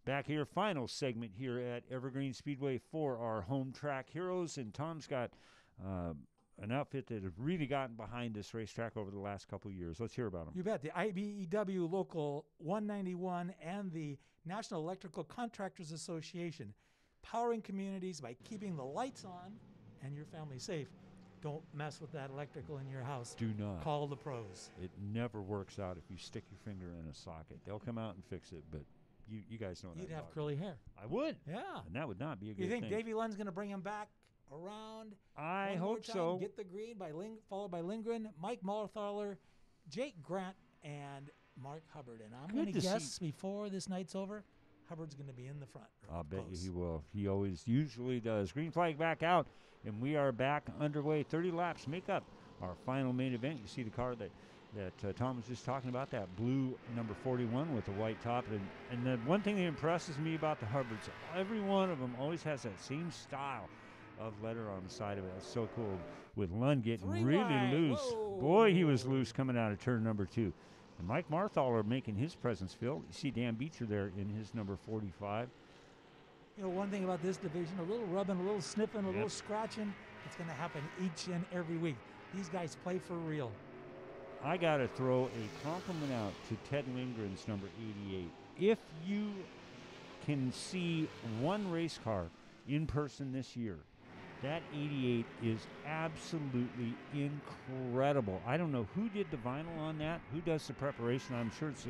Back here, final segment here at Evergreen Speedway for our home track heroes. And Tom's got an outfit that has really gotten behind this racetrack over the last couple of years. Let's hear about them. You bet. The IBEW Local 191 and the National Electrical Contractors Association, powering communities by keeping the lights on and your family safe. Don't mess with that electrical in your house. Do not. Call the pros. It never works out if you stick your finger in a socket. They'll come out and fix it, but you guys know that. You'd have curly hair. I would. Yeah. And that would not be a good thing. You think Davey Lund's going to bring him back around? I hope so. Get the green, followed by Lindgren, Mike Marthaler, Jake Grant, and Mark Hubbard. And I'm going to guess before this night's over, Hubbard's going to be in the front. I'll bet you he will. He usually does. Green flag back out, and we are back underway. 30 laps make up our final main event. You see the car that Tom was just talking about, that blue number 41 with the white top. And the one thing that impresses me about the Hubbards, every one of them always has that same style of letter on the side of it. That's so cool. With Lund getting really loose. Whoa. Boy, he was loose coming out of turn number 2. And Mike Marthaler making his presence felt. You see Dan Beecher there in his number 45. You know, one thing about this division, a little rubbing, a little sniffing, a little scratching, it's going to happen each and every week. These guys play for real. I got to throw a compliment out to Ted Lindgren's number 88. If you can see one race car in person this year, that 88 is absolutely incredible. I don't know who did the vinyl on that, who does the preparation. I'm sure it's,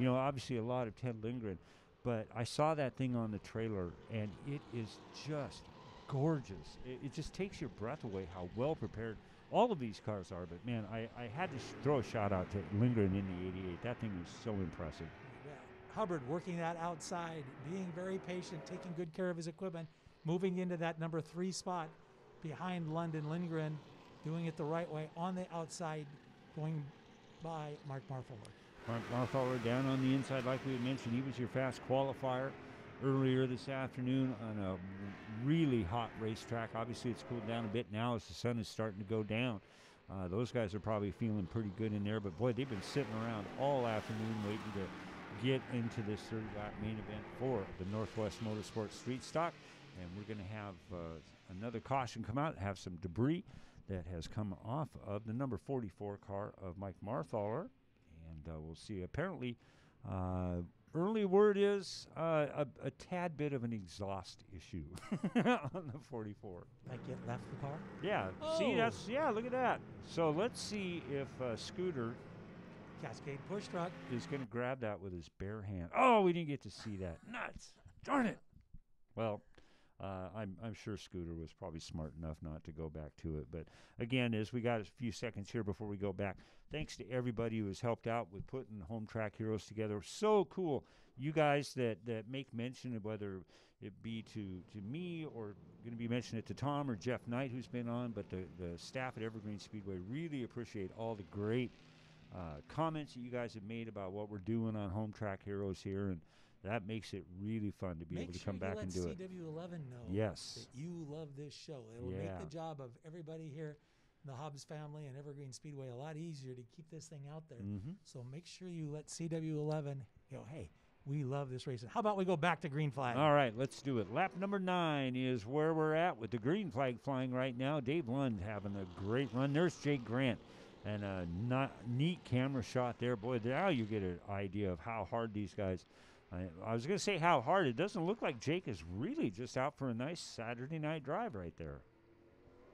obviously a lot of Ted Lindgren. But I saw that thing on the trailer, and it is just gorgeous. It just takes your breath away how well prepared all of these cars are. But, man, I had to throw a shout-out to Lindgren in the 88. That thing was so impressive. Yeah. Hubbard working that outside, being very patient, taking good care of his equipment, moving into that number 3 spot behind London Lindgren, doing it the right way on the outside, going by Mark Marthaler. Mark Marthaler down on the inside, like we had mentioned. He was your fast qualifier earlier this afternoon on a really hot racetrack. Obviously, it's cooled down a bit now as the sun is starting to go down. Those guys are probably feeling pretty good in there, but boy, they've been sitting around all afternoon waiting to get into this 30-lap main event for the Northwest Motorsports Street Stock. And we're going to have another caution come out, have some debris that has come off of the number 44 car of Mike Marthaler. And we'll see. Apparently, early word is a tad bit of an exhaust issue on the 44. Like it left the car? Yeah. Oh. See, look at that. So let's see if Scooter Cascade push truck is going to grab that with his bare hand. Oh, we didn't get to see that. Nuts. Darn it. Well, I'm sure Scooter was probably smart enough not to go back to it. But again, as we got a few seconds here before we go back, thanks to everybody who has helped out with putting Home Track Heroes together. So cool. You guys that make mention of whether it be to me or going to be mentioning it to Tom or Jeff Knight, who's been on, but the staff at Evergreen Speedway really appreciate all the great comments that you guys have made about what we're doing on Home Track Heroes here, and that makes it really fun to be able to come back and do it. Make sure you let CW11 know yes. that you love this show. It'll make the job of everybody here, the Hobbs family and Evergreen Speedway, a lot easier to keep this thing out there. Mm-hmm. So make sure you let CW11 go, hey, we love this race. How about we go back to green flag? All right, let's do it. Lap number 9 is where we're at with the green flag flying right now. Dave Lund having a great run. There's Jake Grant. And a neat camera shot there. Boy, now you get an idea of how hard these guys. I was going to say how hard. It doesn't look like Jake is really just out for a nice Saturday night drive right there.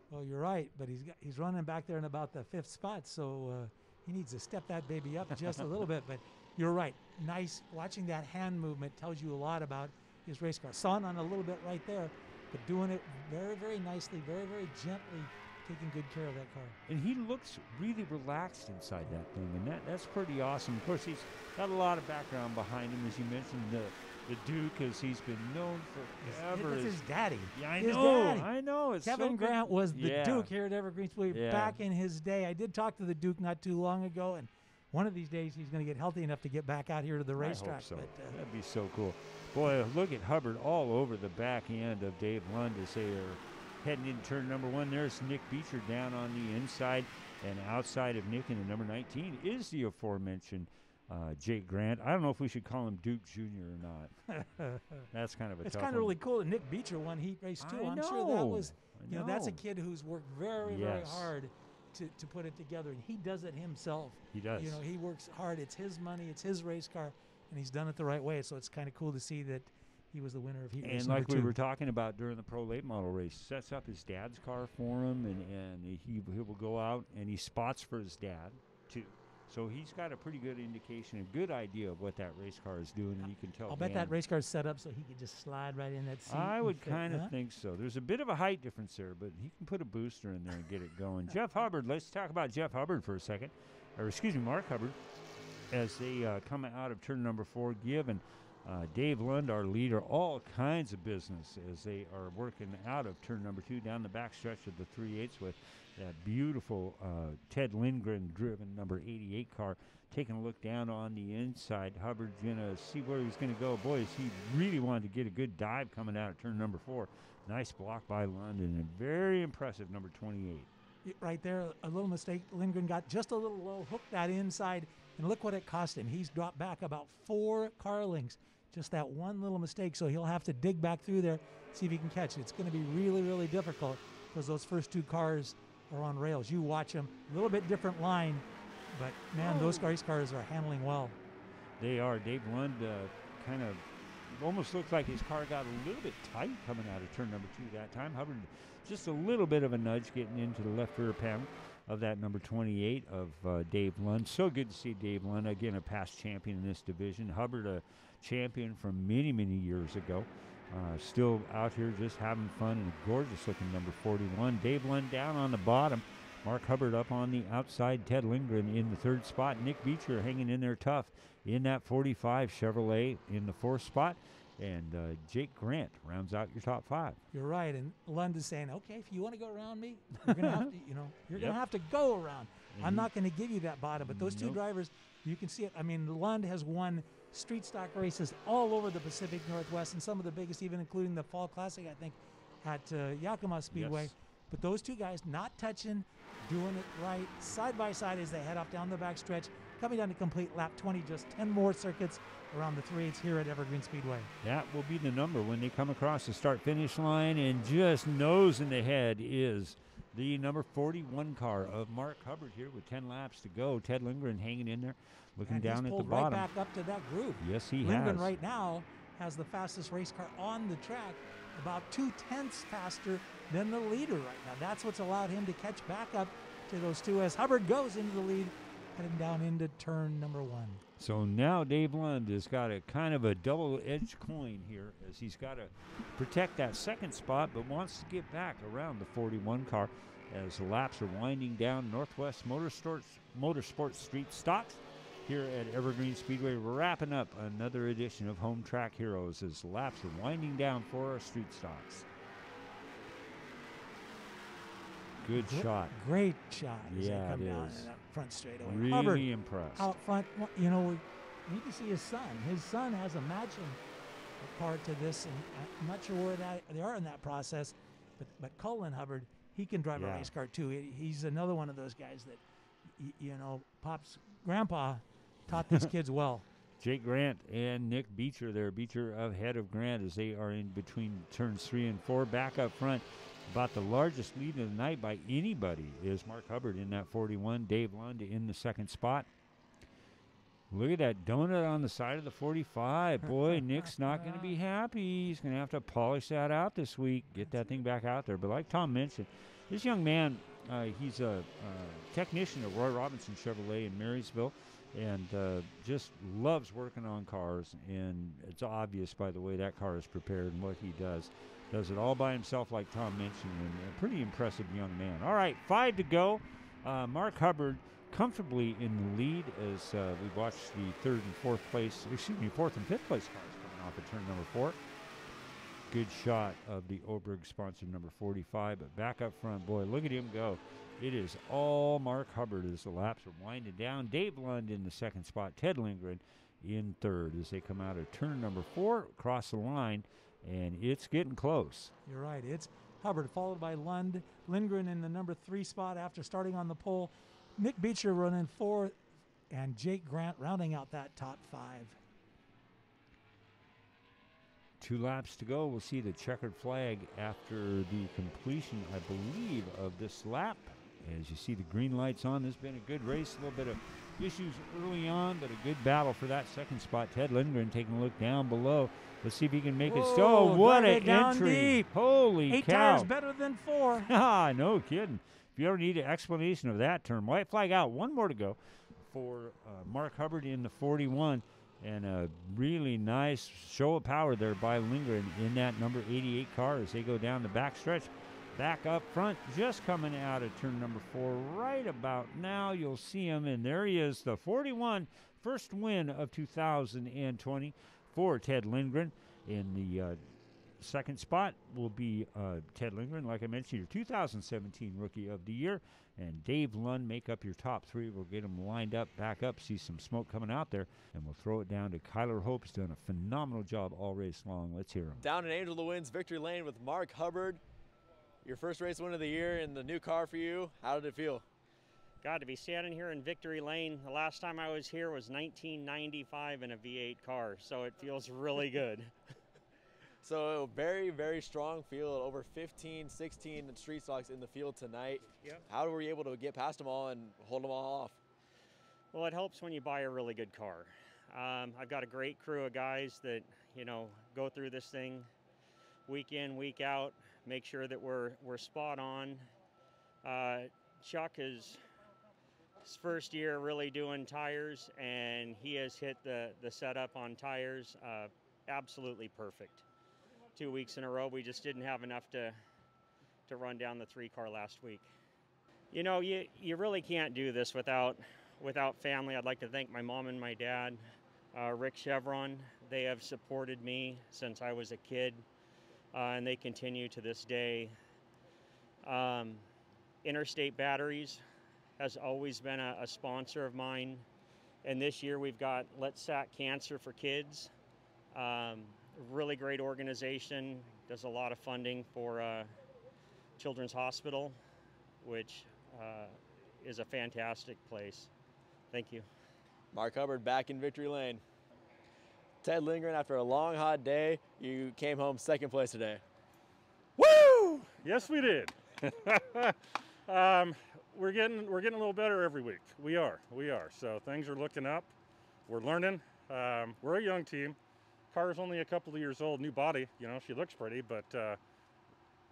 Well, you're right, but he's running back there in about the 5th spot, so he needs to step that baby up just a little bit. But you're right. Nice. Watching that hand movement tells you a lot about his race car. Sun on a little bit right there, but doing it very, very nicely, very, very gently, taking good care of that car. And he looks really relaxed inside that thing, and that's pretty awesome. Of course, he's got a lot of background behind him, as you mentioned, the Duke, as he's been known forever. That's his daddy. Yeah, I his know. Daddy. I know. It's Kevin so Grant good. was the Duke here at Evergreen Speedway back in his day. I did talk to the Duke not too long ago, and one of these days he's going to get healthy enough to get back out here to the racetrack. I hope so. But, that'd be so cool. Boy, look at Hubbard all over the back end of Dave Lund as they are heading into turn number 1. There's Nick Beecher down on the inside, and outside of Nick in the number 19 is the aforementioned Jake Grant. I don't know if we should call him Duke Jr. or not. That's kind of a It's tough kind of one. really cool that Nick Beecher won heat race too. I I'm sure that know. was, I that's a know. kid who's worked very, very Yes. hard to put it together, and he does it himself. He does. He works hard. It's his money. It's his race car, and he's done it the right way. So it's kind of cool to see that he was the winner of heat race And number like we 2. were talking about during the pro late model race, sets up his dad's car for him, and he will go out and he spots for his dad too. So he's got a pretty good indication, a good idea of what that race car is doing, and you can tell. I'll bet Dan. that race car's set up so he could just slide right in that seat. I and would fit, kind of huh? think so. There's a bit of a height difference there, but he can put a booster in there and get it going. Jeff Hubbard, let's talk about Jeff Hubbard for a second. Or excuse me, Mark Hubbard, as they come out of turn number 4, giving Dave Lund, our leader, all kinds of business as they are working out of turn number 2 down the back stretch of the 3/8 with that beautiful Ted Lindgren-driven number 88 car. Taking a look down on the inside, Hubbard's going to see where he's going to go. Boy, he really wanted to get a good dive coming out of turn number 4. Nice block by London, and very impressive number 28. Right there, a little mistake. Lindgren got just a little low, hooked that inside, and look what it cost him. He's dropped back about 4 car lengths. Just that one little mistake, so he'll have to dig back through there, see if he can catch it. It's going to be really, really difficult because those first 2 cars are on rails. You watch them, a little bit different line, but man, those race cars are handling well. They are. Dave Lund kind of almost looked like his car got a little bit tight coming out of turn number 2 that time. Hubbard just a little bit of a nudge getting into the left rear panel of that number 28 of Dave Lund. So good to see Dave Lund, again, a past champion in this division. Hubbard, a champion from many, many years ago. Still out here just having fun, and a gorgeous looking number 41. Dave Lund down on the bottom. Mark Hubbard up on the outside. Ted Lindgren in the 3rd spot. Nick Beecher hanging in there tough in that 45 Chevrolet in the 4th spot. And Jake Grant rounds out your top 5. You're right, and Lund is saying, okay, if you want to go around me, you're going to have to, you're going Yep. to have to go around. I'm Mhm. not going to give you that bottom. But those 2 Nope. drivers, you can see it. I mean, Lund has won street stock races all over the Pacific Northwest, and some of the biggest, even including the Fall Classic, I think, at Yakima Speedway. Yes. But those 2 guys not touching, doing it right, side by side as they head off down the back stretch, coming down to complete lap 20, just 10 more circuits around the 3/8 here at Evergreen Speedway. That will be the number when they come across the start-finish line, and just nosing ahead is the number 41 car of Mark Hubbard here with 10 laps to go. Ted Lindgren hanging in there, looking And down he's at the pulled right bottom. back up to that group. Yes, he Lindgren has. right now has the fastest race car on the track, about 2/10 faster than the leader right now. That's what's allowed him to catch back up to those 2 as Hubbard goes into the lead, heading down into turn number 1. So now Dave Lund has got a kind of a double-edged coin here, as he's got to protect that 2nd spot, but wants to get back around the 41 car as the laps are winding down. Northwest Motorsports Street Stocks here at Evergreen Speedway, wrapping up another edition of Home Track Heroes as the laps are winding down for our street stocks. Good shot. Great shot as Yeah, they come it down is. in that front straightaway. Really Hubbard impressed. out front, we need to see his son. His son has a matching part to this, and I'm not sure where they are in that process, but Colin Hubbard, he can drive a Yeah. race car too. He's another one of those guys that, Pop's grandpa taught these kids well. Jake Grant and Nick Beecher there. Beecher ahead of Grant as they are in between turns 3 and 4. Back up front, about the largest lead of the night by anybody is Mark Hubbard in that 41. Dave Lund in the 2nd spot. Look at that donut on the side of the 45. Boy, Nick's not going to be happy. He's going to have to polish that out this week, get that thing back out there. But like Tom mentioned, this young man, he's a technician at Roy Robinson Chevrolet in Marysville, and just loves working on cars. And it's obvious by the way that car is prepared and what he does. Does it all by himself, like Tom mentioned, and a pretty impressive young man. All right, 5 to go. Mark Hubbard comfortably in the lead as we watch the 4th and 5th place cars coming off at turn number 4. Good shot of the Oberg sponsored number 45, but back up front, boy, look at him go. It is all Mark Hubbard as the laps are winding down. Dave Lund in the 2nd spot, Ted Lindgren in 3rd as they come out of turn number 4, across the line, and it's getting close. You're right. It's Hubbard followed by Lindgren in the number 3 spot after starting on the pole. Nick Beecher running and Jake Grant rounding out that top 5. 2 laps to go. We'll see the checkered flag after the completion, I believe, of this lap. As you see the green lights on, this has been a good race. A little bit of issues early on, but a good battle for that second spot. Ted Lindgren taking a look down below. Let's see if he can make it. Oh, what an entry. Deep. Holy 8 cow. tires better than 4. Ah, no kidding. If you ever need an explanation of that term. White flag out. 1 more to go for Mark Hubbard in the 41. And a really nice show of power there by Lindgren in that number 88 car as they go down the back stretch. Back up front, just coming out of turn number 4 right about now. You'll see him, and there he is, the 41, first win of 2020 for Ted Lindgren. In the second spot will be Ted Lindgren, like I mentioned, your 2017 Rookie of the Year. And Dave Lund make up your top 3. We'll get them lined up, back up, see some smoke coming out there, and we'll throw it down to Kyler Hope's done a phenomenal job all race long. Let's hear him. Down in Angel of the Winds victory lane with Mark Hubbard. Your first race win of the year in the new car for you. How did it feel? God, to be standing here in victory lane, the last time I was here was 1995 in a V8 car, so it feels really good. So very, very strong field, over 15, 16 street stocks in the field tonight. Yep. How were you able to get past them all and hold them all off? Well, it helps when you buy a really good car. I've got a great crew of guys that, you know, go through this thing week in, week out, make sure that we're spot on. Chuck is his first year really doing tires, and he has hit the setup on tires absolutely perfect. 2 weeks in a row, we just didn't have enough to run down the 3 car last week. You know, you really can't do this without family. I'd like to thank my mom and my dad, Rick Chevron. They have supported me since I was a kid, and they continue to this day. Interstate Batteries has always been a sponsor of mine, and this year we've got Let's Sack Cancer for Kids. Really great organization, does a lot of funding for Children's Hospital, which is a fantastic place. Thank you. Mark Hubbard back in victory lane. Ted Lindgren, after a long, hot day, you came home second place today. Woo! Yes, we did. We're getting a little better every week. We are. So things are looking up. We're learning. We're a young team. Car's only a couple of years old, new body. You know, she looks pretty, but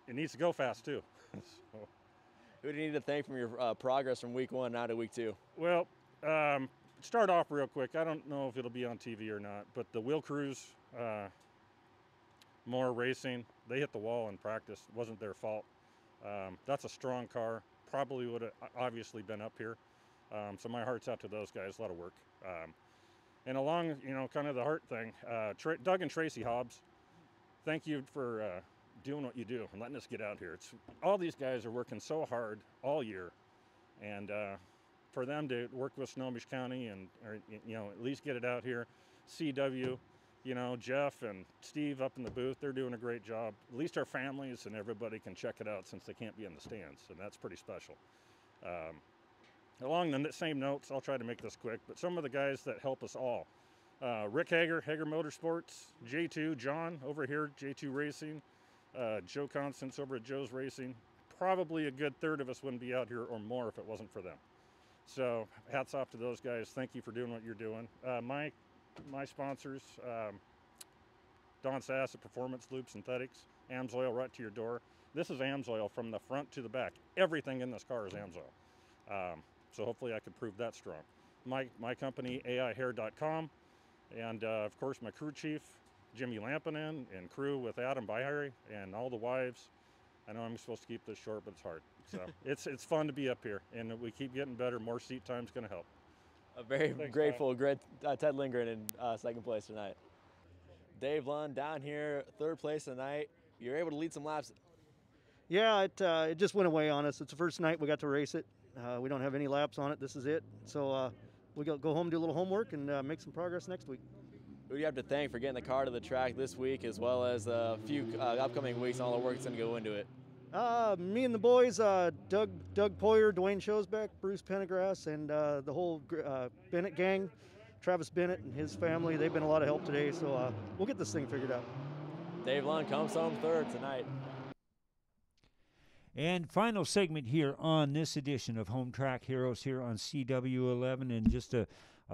it needs to go fast too. So. Who do you need to thank from your progress from week 1 now to week 2? Well, start off real quick. I don't know if it'll be on TV or not, but the Wheel Crews, more racing. They hit the wall in practice. It wasn't their fault. That's a strong car. Probably would have obviously been up here. So my heart's out to those guys. A lot of work. And along, you know, kind of the heart thing, Doug and Tracy Hobbs, thank you for doing what you do and letting us get out here. All these guys are working so hard all year, and for them to work with Snohomish County and, you know, at least get it out here. CW, you know, Jeff and Steve up in the booth, they're doing a great job. At least our families and everybody can check it out since they can't be in the stands, and that's pretty special. Along the same notes, I'll try to make this quick, but some of the guys that help us all. Rick Hager, Hager Motorsports, J2, John over here, J2 Racing, Joe Constance over at Joe's Racing. Probably a good third of us wouldn't be out here or more if it wasn't for them. So hats off to those guys. Thank you for doing what you're doing. My sponsors, Don Sass at Performance Loop Synthetics, AMSOIL right to your door. This is AMSOIL from the front to the back. Everything in this car is AMSOIL. So hopefully I can prove that strong. My company, AIHair.com, and of course my crew chief, Jimmy Lampinen, and crew with Adam Byhary, and all the wives. I know I'm supposed to keep this short, but it's hard. So it's fun to be up here, and we keep getting better. More seat time's going to help. A very grateful, Ted Lindgren in second place tonight. Dave Lund down here, third place tonight. You're able to lead some laps. Yeah, it just went away on us. It's the first night we got to race it. We don't have any laps on it. This is it. So we go home, do a little homework, and make some progress next week. Who do you have to thank for getting the car to the track this week, as well as a few upcoming weeks and all the work that's going to go into it? Me and the boys, Doug Poyer, Dwayne Shosbeck, Bruce Pendergrass, and the whole Bennett gang, Travis Bennett and his family. They've been a lot of help today, so we'll get this thing figured out. Dave Lund comes home third tonight. And final segment here on this edition of Home Track Heroes here on CW11, and just a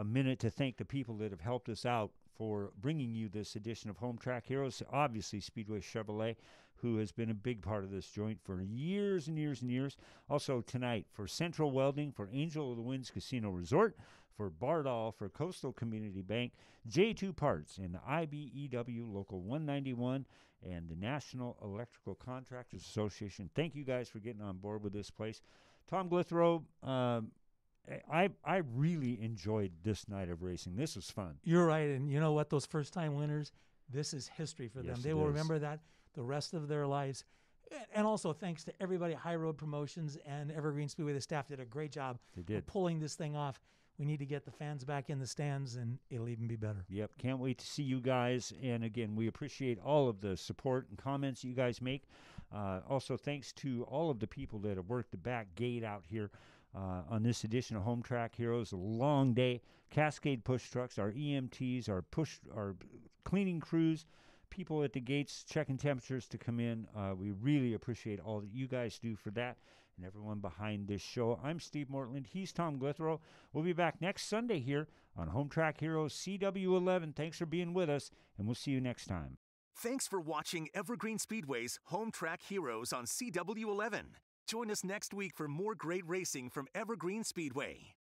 minute to thank the people that have helped us out for bringing you this edition of Home Track Heroes. Obviously, Speedway Chevrolet, who has been a big part of this joint for years and years and years. Also tonight for Central Welding, for Angel of the Winds Casino Resort, for Bardall, for Coastal Community Bank, J2 Parts, and IBEW Local 191, and the National Electrical Contractors Association. Thank you guys for getting on board with this place. Tom Glithero, I really enjoyed this night of racing. This was fun. You're right, and you know what? Those first-time winners, this is history for them. Yes, They will remember that the rest of their lives. And also thanks to everybody at High Road Promotions and Evergreen Speedway. The staff did a great job of pulling this thing off. We need to get the fans back in the stands, and it'll even be better. Yep, can't wait to see you guys. And again, we appreciate all of the support and comments you guys make. Also, thanks to all of the people that have worked the back gate out here on this edition of Home Track Heroes. A long day. Cascade push trucks, our EMTs, our cleaning crews, people at the gates checking temperatures to come in. We really appreciate all that you guys do for that and everyone behind this show. I'm Steve Mortland. He's Tom Glithero. We'll be back next Sunday here on Home Track Heroes CW11. Thanks for being with us, and we'll see you next time. Thanks for watching Evergreen Speedway's Home Track Heroes on CW11. Join us next week for more great racing from Evergreen Speedway.